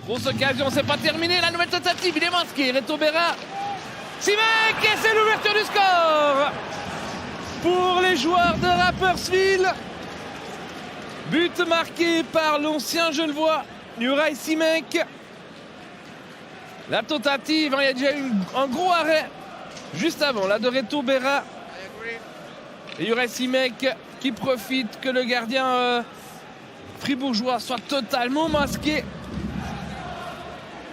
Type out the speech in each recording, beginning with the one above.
Grosse occasion, c'est pas terminé. La nouvelle tentative, il est masqué. Reto Berra. Simek, et c'est l'ouverture du score pour les joueurs de Rapperswil. But marqué par l'ancien Genevois, Juraj Simek. La tentative, il y a déjà eu un gros arrêt juste avant, là de Reto Berra. Et Juraj Simek qui profite que le gardien fribourgeois soit totalement masqué.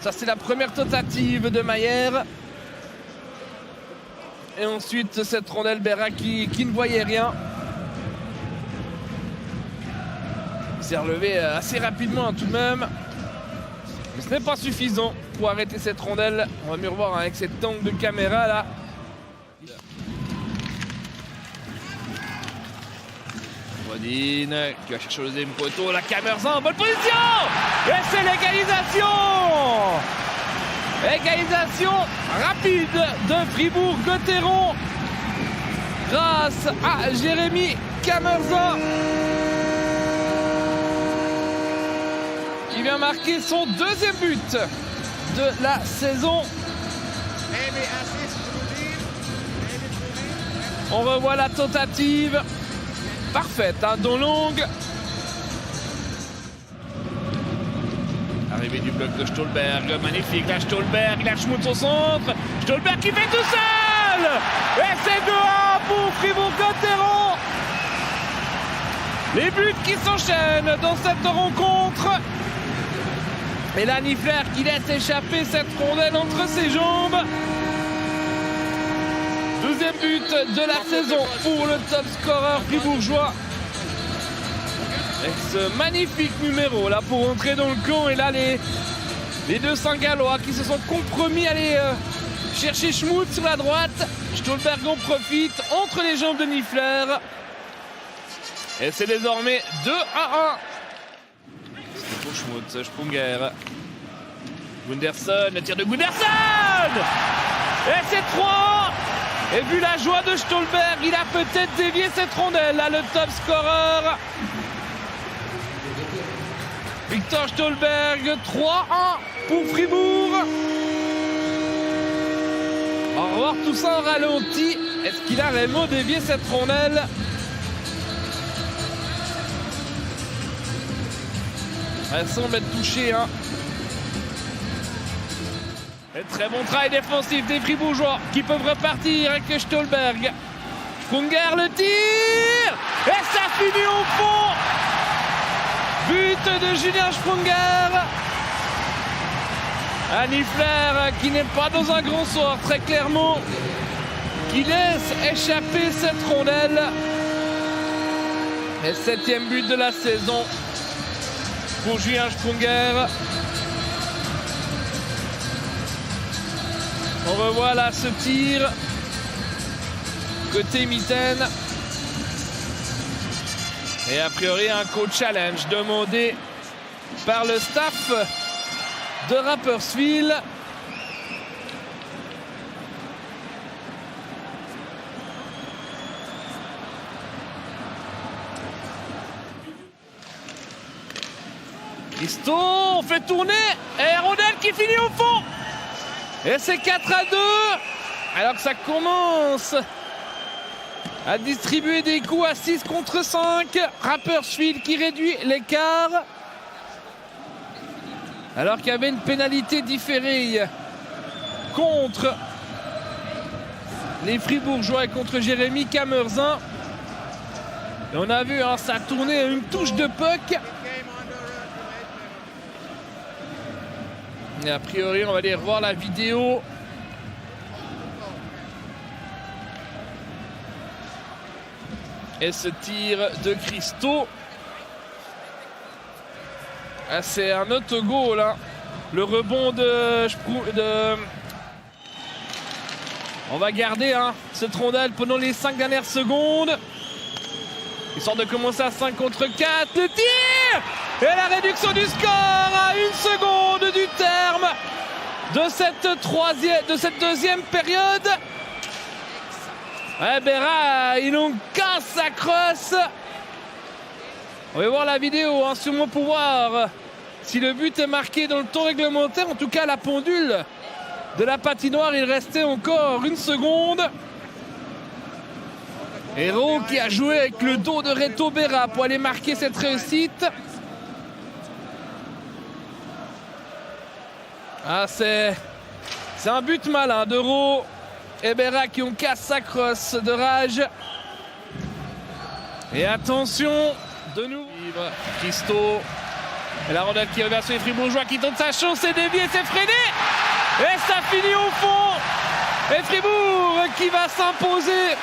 Ça, c'est la première tentative de Mayer. Et ensuite, cette rondelle Berra qui ne voyait rien. Il s'est relevé assez rapidement tout de même. Mais ce n'est pas suffisant pour arrêter cette rondelle. On va mieux revoir avec cet angle de caméra là. Rodin qui va chercher le deuxième poteau. La Camerzan en bonne position. Et c'est l'égalisation. Égalisation rapide de Fribourg-Gotteron grâce à Jérémy Camerzan qui vient marquer son deuxième but de la saison. On revoit la tentative parfaite, dos longue. Arrivée du bloc de Stolberg, magnifique, là Stolberg, la Schmutz au centre. Stolberg qui fait tout seul. Et c'est 2-1 pour Fribourg-Gotteron. Les buts qui s'enchaînent dans cette rencontre. Et là, Niffler qui laisse échapper cette rondelle entre ses jambes. Deuxième but de la saison pour le top scorer fribourgeois. Avec ce magnifique numéro là pour entrer dans le camp. Et là, les deux Saint-Gallois qui se sont compromis à aller chercher Schmutz sur la droite. Stolberg en profite entre les jambes de Niffler. Et c'est désormais 2-1. C'était pour Schmutz, Sprunger. Gunderson, le tir de Gunderson. Et c'est 3-1. Et vu la joie de Stolberg, il a peut-être dévié cette rondelle. Là, le top scorer. Victor Stolberg, 3-1 pour Fribourg. On va revoir tout ça en ralenti. Est-ce qu'il a réellement dévié cette rondelle? Elle semble être touchée. Et très bon travail défensif des Fribourgeois qui peuvent repartir avec Stolberg. Sprunger le tir. Et ça finit au fond. But de Julien Sprunger. Un Niffler qui n'est pas dans un grand sort, très clairement. Qui laisse échapper cette rondelle. Et 7e but de la saison pour Julien Sprunger. On revoit là ce tir côté mitaine. Et a priori un coach challenge demandé par le staff de Rapperswil. Christo fait tourner et rondelle qui finit au fond. Et c'est 4-2, alors que ça commence à distribuer des coups à 6 contre 5. Rapperswil qui réduit l'écart. Alors qu'il y avait une pénalité différée contre les Fribourgeois et contre Jérémy Camerzan. Et on a vu, ça a tourné à une touche de puck. Et a priori, on va aller revoir la vidéo. Et ce tir de Christo. C'est un autogol là. Le rebond de... On va garder cette rondelle pendant les 5 dernières secondes. Histoire de commencer à 5 contre 4. Le tir! Et la réduction du score à 1 seconde du terme de cette deuxième période. Ouais, Berra, il nous casse sa crosse. On va voir la vidéo, sûrement pour voir si le but est marqué dans le temps réglementaire. En tout cas, la pendule de la patinoire, il restait encore 1 seconde. Hérault qui a joué avec le dos de Reto Berra pour aller marquer cette réussite. Ah, c'est un but malin d'Hérault et Berra qui ont cassé sa crosse de rage. Et attention, de nouveau. Christo. Et la rondelle qui revient sur les Fribourgeois qui tente sa chance, c'est dévié, c'est freiné. Et ça finit au fond. Et Fribourg qui va s'imposer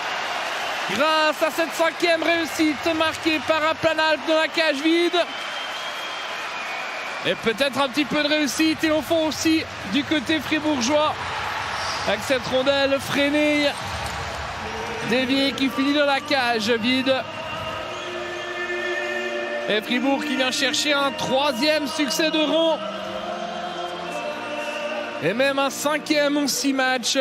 grâce à cette 5e réussite marquée par un Planalp dans la cage vide. Et peut-être un petit peu de réussite et au fond aussi du côté fribourgeois. Avec cette rondelle freinée. Dévié qui finit dans la cage vide. Et Fribourg qui vient chercher un 3e succès de rang. Et même un 5e en 6 matchs.